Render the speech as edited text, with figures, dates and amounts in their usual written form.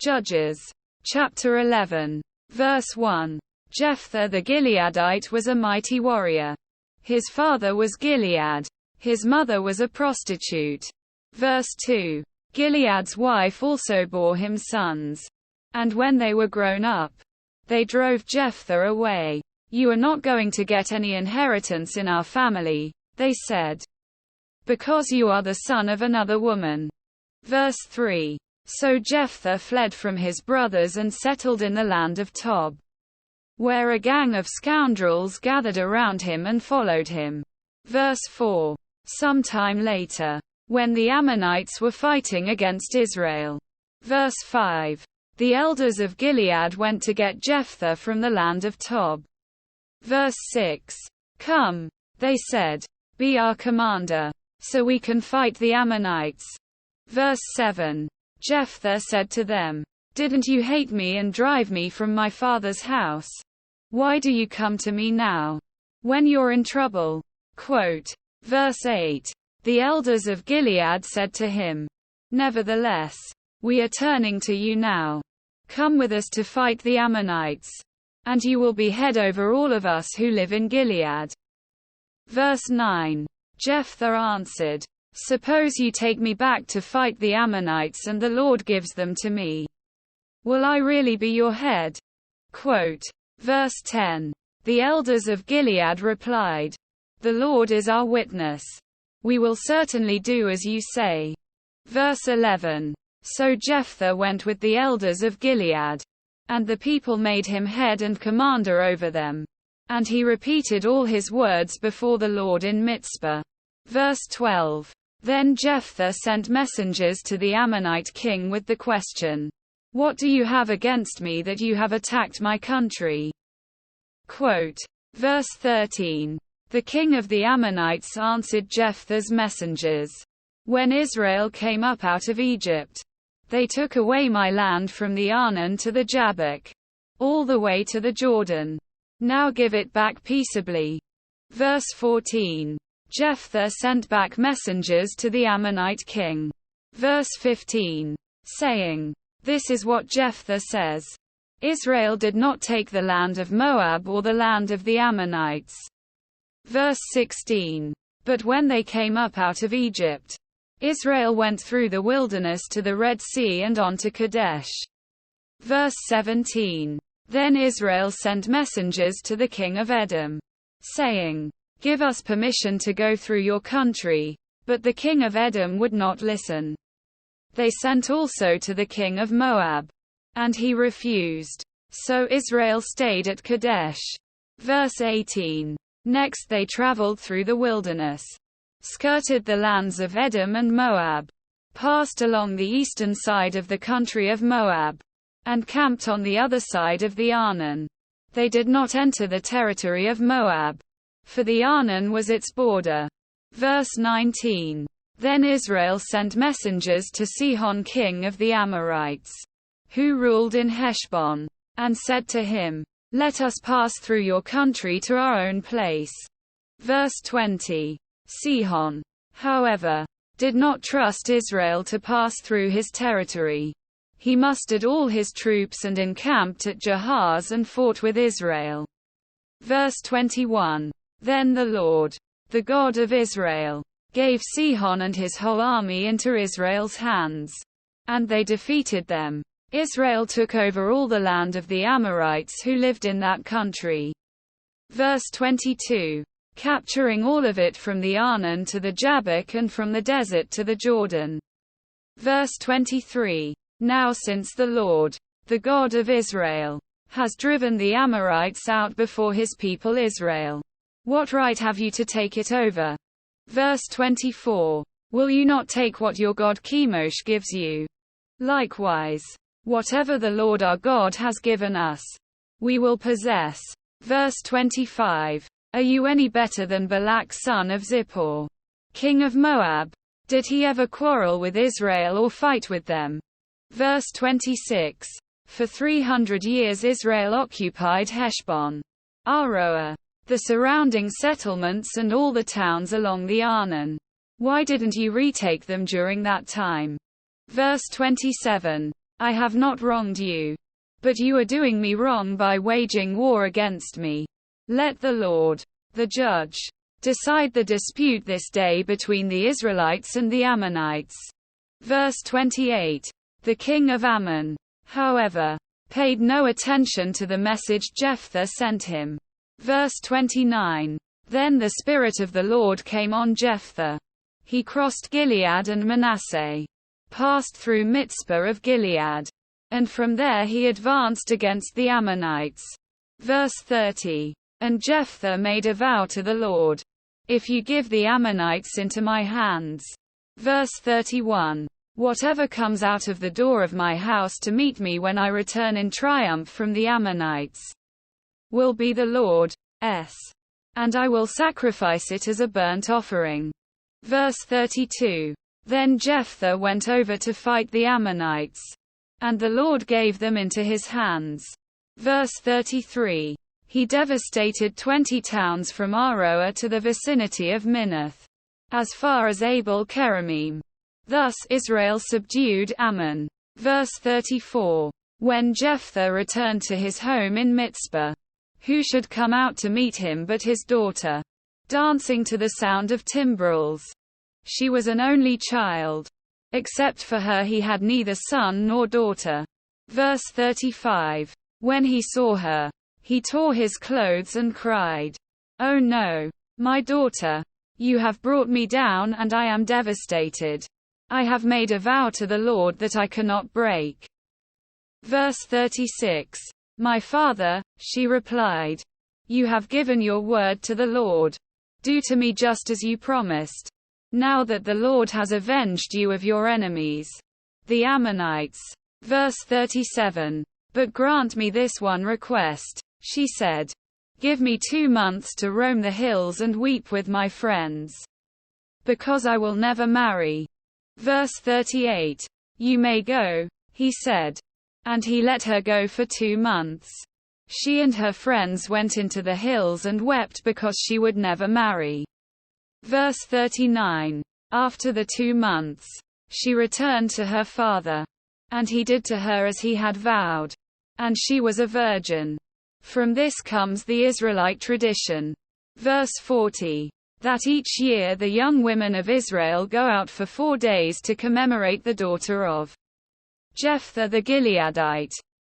Judges. Chapter 11. Verse 1. Jephthah the Gileadite was a mighty warrior. His father was Gilead. His mother was a prostitute. Verse 2. Gilead's wife also bore him sons. And when they were grown up, they drove Jephthah away. You are not going to get any inheritance in our family, they said, because you are the son of another woman. Verse 3. So Jephthah fled from his brothers and settled in the land of Tob, where a gang of scoundrels gathered around him and followed him. Verse 4. Some time later, when the Ammonites were fighting against Israel. Verse 5. The elders of Gilead went to get Jephthah from the land of Tob. Verse 6. Come, they said, be our commander, so we can fight the Ammonites. Verse 7. Jephthah said to them, didn't you hate me and drive me from my father's house? Why do you come to me now, when you're in trouble? Quote. Verse 8. The elders of Gilead said to him, nevertheless, we are turning to you now. Come with us to fight the Ammonites, and you will be head over all of us who live in Gilead. Verse 9. Jephthah answered, suppose you take me back to fight the Ammonites and the Lord gives them to me. Will I really be your head? Quote. Verse 10. The elders of Gilead replied, the Lord is our witness. We will certainly do as you say. Verse 11. So Jephthah went with the elders of Gilead, and the people made him head and commander over them. And he repeated all his words before the Lord in Mizpah. Verse 12. Then Jephthah sent messengers to the Ammonite king with the question, what do you have against me that you have attacked my country? Quote. Verse 13. The king of the Ammonites answered Jephthah's messengers, when Israel came up out of Egypt, they took away my land from the Arnon to the Jabbok, all the way to the Jordan. Now give it back peaceably. Verse 14. Jephthah sent back messengers to the Ammonite king. Verse 15. Saying, this is what Jephthah says. Israel did not take the land of Moab or the land of the Ammonites. Verse 16. But when they came up out of Egypt, Israel went through the wilderness to the Red Sea and on to Kadesh. Verse 17. Then Israel sent messengers to the king of Edom, saying, give us permission to go through your country. But the king of Edom would not listen. They sent also to the king of Moab, and he refused. So Israel stayed at Kadesh. Verse 18. Next they traveled through the wilderness, skirted the lands of Edom and Moab, passed along the eastern side of the country of Moab, and camped on the other side of the Arnon. They did not enter the territory of Moab, for the Arnon was its border. Verse 19. Then Israel sent messengers to Sihon king of the Amorites, who ruled in Heshbon, and said to him, let us pass through your country to our own place. Verse 20. Sihon, however, did not trust Israel to pass through his territory. He mustered all his troops and encamped at Jahaz and fought with Israel. Verse 21. Then the Lord, the God of Israel, gave Sihon and his whole army into Israel's hands, and they defeated them. Israel took over all the land of the Amorites who lived in that country. Verse 22. Capturing all of it from the Arnon to the Jabbok and from the desert to the Jordan. Verse 23. Now since the Lord, the God of Israel, has driven the Amorites out before his people Israel, what right have you to take it over? Verse 24. Will you not take what your god Chemosh gives you? Likewise, whatever the Lord our God has given us, we will possess. Verse 25. Are you any better than Balak son of Zippor, king of Moab? Did he ever quarrel with Israel or fight with them? Verse 26. For 300 years Israel occupied Heshbon, Aroer, the surrounding settlements and all the towns along the Arnon. Why didn't you retake them during that time? Verse 27. I have not wronged you. But you are doing me wrong by waging war against me. Let the Lord, the judge, decide the dispute this day between the Israelites and the Ammonites. Verse 28. The king of Ammon, however, paid no attention to the message Jephthah sent him. Verse 29. Then the Spirit of the Lord came on Jephthah. He crossed Gilead and Manasseh, passed through Mizpah of Gilead, and from there he advanced against the Ammonites. Verse 30. And Jephthah made a vow to the Lord, if you give the Ammonites into my hands. Verse 31. Whatever comes out of the door of my house to meet me when I return in triumph from the Ammonites will be the Lord's, and I will sacrifice it as a burnt offering. Verse 32. Then Jephthah went over to fight the Ammonites, and the Lord gave them into his hands. Verse 33. He devastated 20 towns from Aroer to the vicinity of Minnith, as far as Abel Keramim. Thus Israel subdued Ammon. Verse 34. When Jephthah returned to his home in Mizpah, who should come out to meet him but his daughter, dancing to the sound of timbrels? She was an only child. Except for her he had neither son nor daughter. Verse 35. When he saw her, he tore his clothes and cried, "Oh no, my daughter! You have brought me down and I am devastated. I have made a vow to the Lord that I cannot break." Verse 36. My father, she replied, you have given your word to the Lord. Do to me just as you promised. Now that the Lord has avenged you of your enemies, the Ammonites. Verse 37. But grant me this one request, she said. Give me 2 months to roam the hills and weep with my friends, because I will never marry. Verse 38. You may go, he said. And he let her go for 2 months. She and her friends went into the hills and wept because she would never marry. Verse 39. After the 2 months, she returned to her father, and he did to her as he had vowed. And she was a virgin. From this comes the Israelite tradition. Verse 40. That each year the young women of Israel go out for 4 days to commemorate the daughter of Jephthah the Gileadite.